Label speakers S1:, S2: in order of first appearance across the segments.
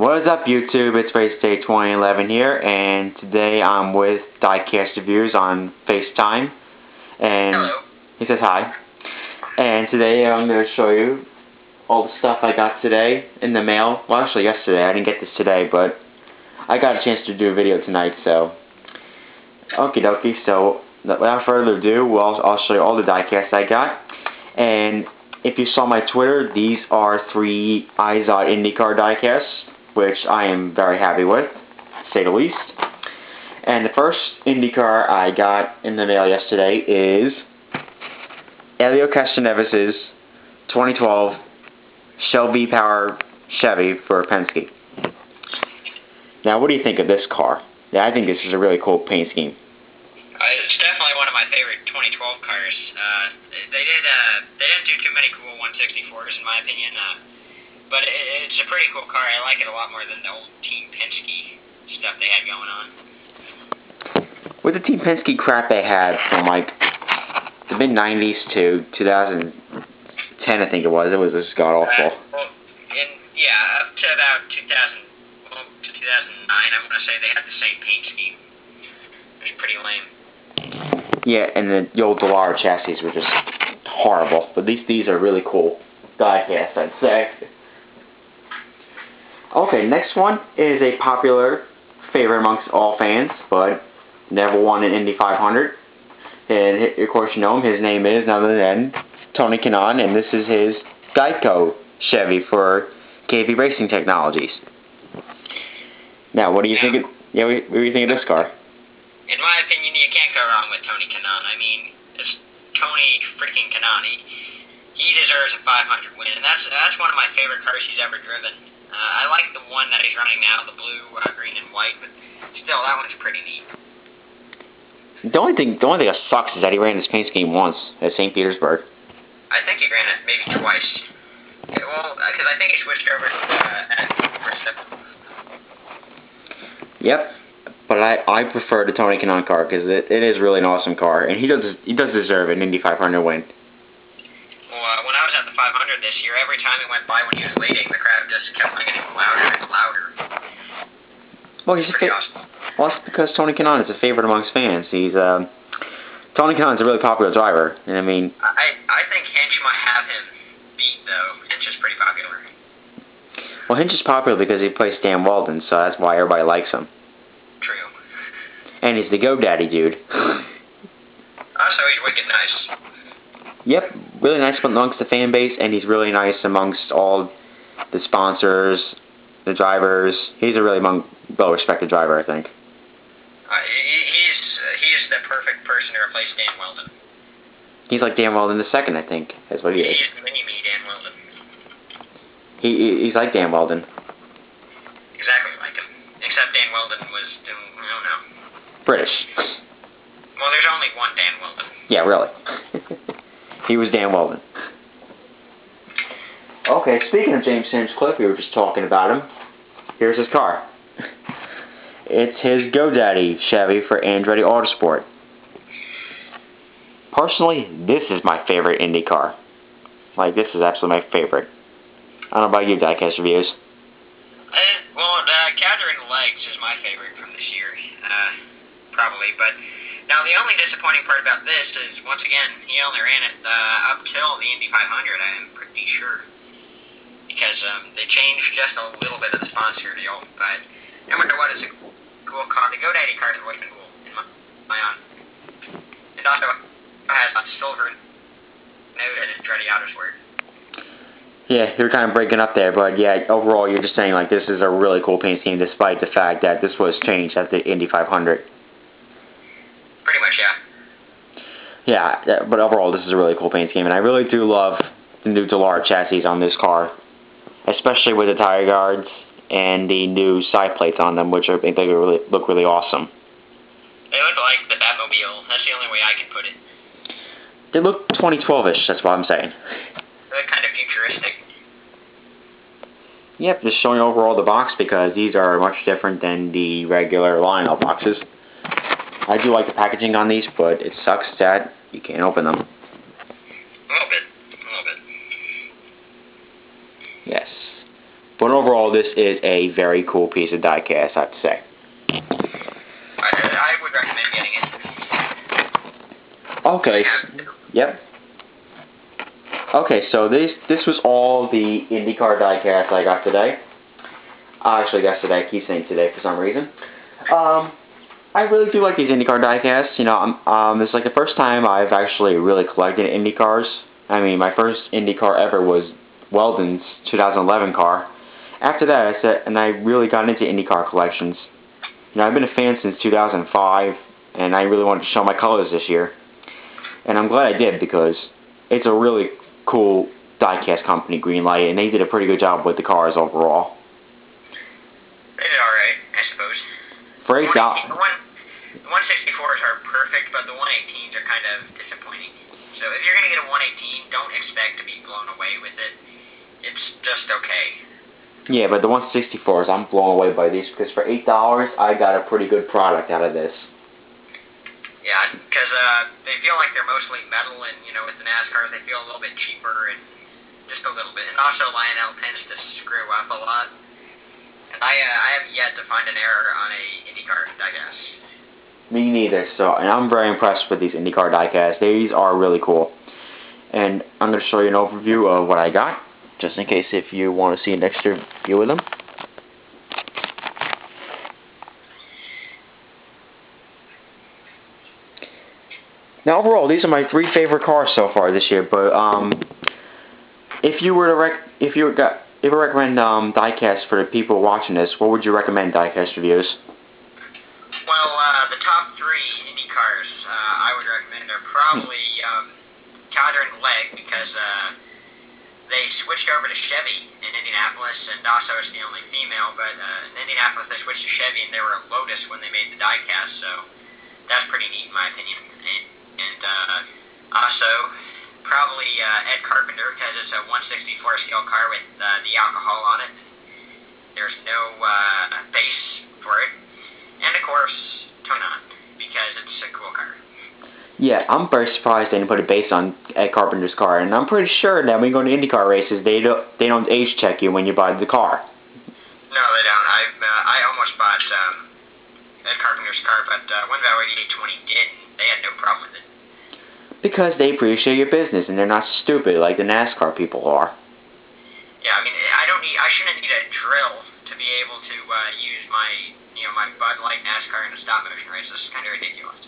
S1: What is up, YouTube? It's Race Day 2011 here, and today I'm with Diecast Reviews on FaceTime. And
S2: hello.
S1: He says hi. And today I'm going to show you all the stuff I got today in the mail. Well, actually yesterday. I didn't get this today, but I got a chance to do a video tonight, so okie dokie. So without further ado, I'll show you all the diecasts I got. And if you saw my Twitter, these are 3 iZod IndyCar diecasts, which I am very happy with, to say the least. And the first IndyCar I got in the mail yesterday is Helio Castroneves' 2012 Shell V-Power Chevy for Penske. Now, what do you think of this car? Yeah, I think this is a really cool paint scheme.
S2: It's definitely one of my favorite 2012 cars. They didn't do too many cool 164s in my opinion, but it's a pretty cool car. I like it a lot more than the old Team Penske stuff they had going on.
S1: With the Team Penske crap they had from like the mid-90s to 2010, I think it was just god-awful.
S2: Yeah, up to about 2009, I'm going to say they had the same paint scheme. It was pretty lame.
S1: Yeah, and the old Dallara chassis were just horrible. But these are really cool diecasts, I'd say. Okay, next one is a popular favorite amongst all fans, but never won an Indy 500. And of course you know him. His name is none other than Tony Kanaan, and this is his Geico Chevy for KV Racing Technologies. Now, what do you think? What do you think of this car?
S2: In my opinion, you can't go wrong with Tony Kanaan. I mean, it's Tony freaking Kanaan. He deserves a 500 win, and that's one of my favorite cars he's ever driven. I like the one that he's running now, the blue, green, and white, but still, that one's pretty neat.
S1: The only thing that sucks is that he ran this paint scheme once at St. Petersburg.
S2: I think he ran it maybe twice. Yeah, well, because I think he switched over at first step.
S1: Yep. But I prefer the Tony Kanaan car because it is really an awesome car, and he does deserve an Indy 500 win.
S2: Well, when I was at the 500 this year, every time he went by when he was leading, the crowd just kept making him louder and louder.
S1: Well, he's pretty awesome. Well, that's because Tony Kanaan is a favorite amongst fans. Tony Kanaan's a really popular driver, and I mean.
S2: I think Hinch might have him beat though. Hinch is pretty popular.
S1: Well, Hinch is popular because he plays Dan Walden, so that's why everybody likes him.
S2: True.
S1: And he's the GoDaddy dude.
S2: Also, he's wicked nice.
S1: Yep, really nice amongst the fan base, and he's really nice amongst all the sponsors, the drivers. He's a really well-respected driver, I think.
S2: He's the perfect person to replace Dan Weldon.
S1: He's like Dan Weldon II, I think, is what he is.
S2: He's mini-me Dan Weldon.
S1: He's like Dan Weldon.
S2: Exactly like him. Except Dan Weldon was, I don't know.
S1: British.
S2: Well, there's only one Dan Weldon.
S1: Yeah, really. He was Dan Weldon. Okay, speaking of James Hinchcliffe, we were just talking about him. Here's his car. It's his GoDaddy Chevy for Andretti Autosport. Personally, this is my favorite Indy car. Like, this is absolutely my favorite. I don't know about you, Diecast Reviews.
S2: Cather and the Legs is my favorite from this year, probably. But now the only disappointing part about this is, once again, he only ran it up till the Indy 500. I am pretty sure, because they changed just a little bit of the sponsor deal. But no matter what, it's a cool car. The GoDaddy cars have always been cool in my own. It also has a silver note at Andretti Autosport.
S1: Yeah, you're kind of breaking up there, but yeah, overall you're just saying like this is a really cool paint scheme despite the fact that this was changed at the Indy 500.
S2: Pretty much, yeah.
S1: Yeah, but overall this is a really cool paint scheme, and I really do love the new Dallara chassis on this car, especially with the tire guards and the new side plates on them, which I think they look really awesome.
S2: They look like the Batmobile. That's the only way I can put it.
S1: They look 2012-ish, that's what I'm saying.
S2: They look kind of futuristic.
S1: Yep, just showing overall the box because these are much different than the regular Lionel boxes. I do like the packaging on these, but it sucks that you can't open them.
S2: A little bit.
S1: Yes. But overall, this is a very cool piece of diecast, I have to say.
S2: I would recommend getting it.
S1: Okay. Yep. Okay, so this was all the IndyCar diecast I got today. Actually, yesterday. I keep saying today for some reason. I really do like these IndyCar diecasts. You know, it's like the first time I've actually really collected IndyCars. I mean, my first IndyCar ever was Weldon's 2011 car. After that, I really got into IndyCar collections. You know, I've been a fan since 2005, and I really wanted to show my colors this year. And I'm glad I did, because it's a really cool diecast company, Greenlight, and they did a pretty good job with the cars overall.
S2: They did alright, I suppose.
S1: For $8.
S2: The 164s are perfect, but the 118s are kind of disappointing. So if you're going to get a 118, don't expect to be blown away with it. It's just okay.
S1: Yeah, but the 164s, I'm blown away by these, because for $8, I got a pretty good product out of this.
S2: Yeah, because they feel like they're mostly metal, and, you know, with the NASCARs, they feel a little bit cheaper, and just a little bit. And also, Lionel tends to screw up a lot. And I have yet to find an error on a IndyCar diecast.
S1: Me neither, and I'm very impressed with these IndyCar diecasts. These are really cool. And I'm going to show you an overview of what I got, just in case if you want to see an extra view of them. Now overall, these are my 3 favorite cars so far this year. But if you were to recommend diecast for the people watching this, what would you recommend diecast reviews?
S2: Well, the top 3 IndyCars I would recommend are probably Cadre and Leg, because they switched over to Chevy in Indianapolis, and also it's the only female, but in Indianapolis they switched to Chevy, and they were a Lotus when they made the diecast, so that's pretty neat in my opinion. And also, probably Ed Carpenter, because it's a 164 scale car with the alcohol on it. There's no base for it. And of course, Kanaan, because it's a cool car.
S1: Yeah, I'm very surprised they didn't put a base on Ed Carpenter's car, and I'm pretty sure that when you go to IndyCar races, they don't age check you when you buy the car.
S2: No, they don't. I almost bought Ed Carpenter's car, but when Valley 820 did, they had no problem with it.
S1: Because they appreciate your business, and they're not stupid like the NASCAR people are.
S2: Yeah, I mean, I shouldn't need a drill to be able to use my Bud Light NASCAR in a stop motion race. This is kind of ridiculous.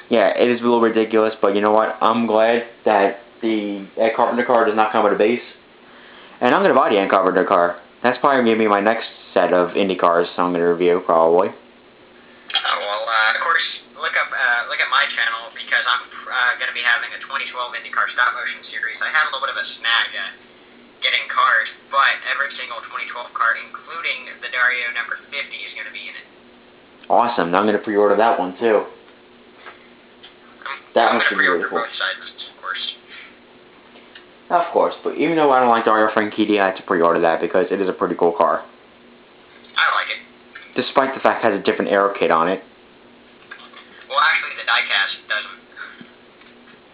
S2: Yeah,
S1: it is a little ridiculous, but you know what? I'm glad that the Ed Carpenter car does not come with a base. And I'm going to buy the Ed Carpenter car. That's probably going to be my next set of IndyCars I'm going to review, probably.
S2: Well, of course, look at my channel, because I'm going to be having a 2012 IndyCar stop motion series. I had a little bit of a snag getting cars, but every single 2012 car, including the Dario number 50, is going to be in it.
S1: Awesome. I'm going to pre-order that one, too. That one should be really cool.
S2: Both sides, of course.
S1: Of course, but even though I don't like Dario Franchitti, I have to pre-order that, because it is a pretty cool car.
S2: I like it.
S1: Despite the fact it has a different aero kit on it.
S2: Well, actually, the diecast doesn't.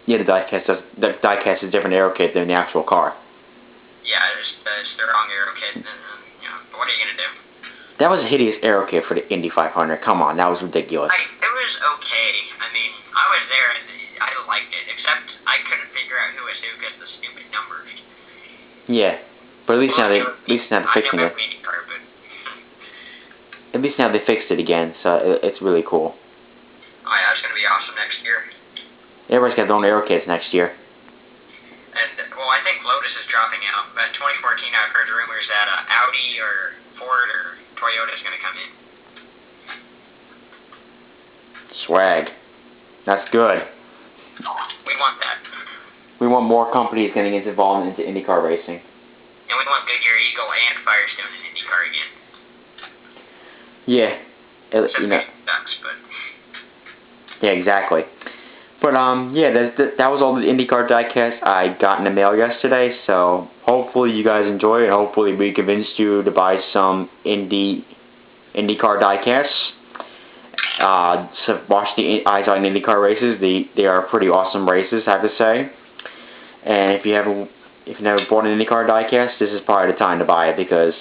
S1: Yeah, the diecast is a different aero kit than the actual car.
S2: Yeah, it's the wrong aero kit, and, but what are you going to do?
S1: That was a hideous aero kit for the Indy 500. Come on, that was ridiculous.
S2: It was okay. I mean, I was there, and I liked it, except I couldn't figure out who was who because of the stupid numbers.
S1: Yeah, but at least now they're fixing it. At least now they fixed it again, so it's really cool.
S2: Oh yeah, it's going to be awesome next year.
S1: Everybody's got their own aero kits next year.
S2: And, well, I think Lotus is dropping out, but 2014 I've heard rumors that Audi or Ford or Toyota is going to come in.
S1: Swag. That's good.
S2: We want that.
S1: We want more companies getting involved into IndyCar racing.
S2: And we want Goodyear Eagle and Firestone in IndyCar again.
S1: Yeah.
S2: Sucks, but...
S1: Yeah, exactly. But, yeah, that was all the IndyCar diecast I got in the mail yesterday, so hopefully you guys enjoy it. Hopefully we convinced you to buy some IndyCar diecasts. So watch the Eyes on IndyCar races. They are pretty awesome races, I have to say. And if you never bought an IndyCar diecast, this is probably the time to buy it, because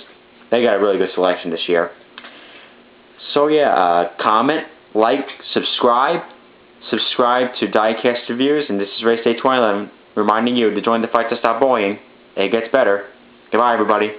S1: They got a really good selection this year. So yeah, comment, like, subscribe to Diecast Reviews, and this is Race Day 2011, reminding you to join the fight to stop bullying. It gets better. Goodbye, everybody.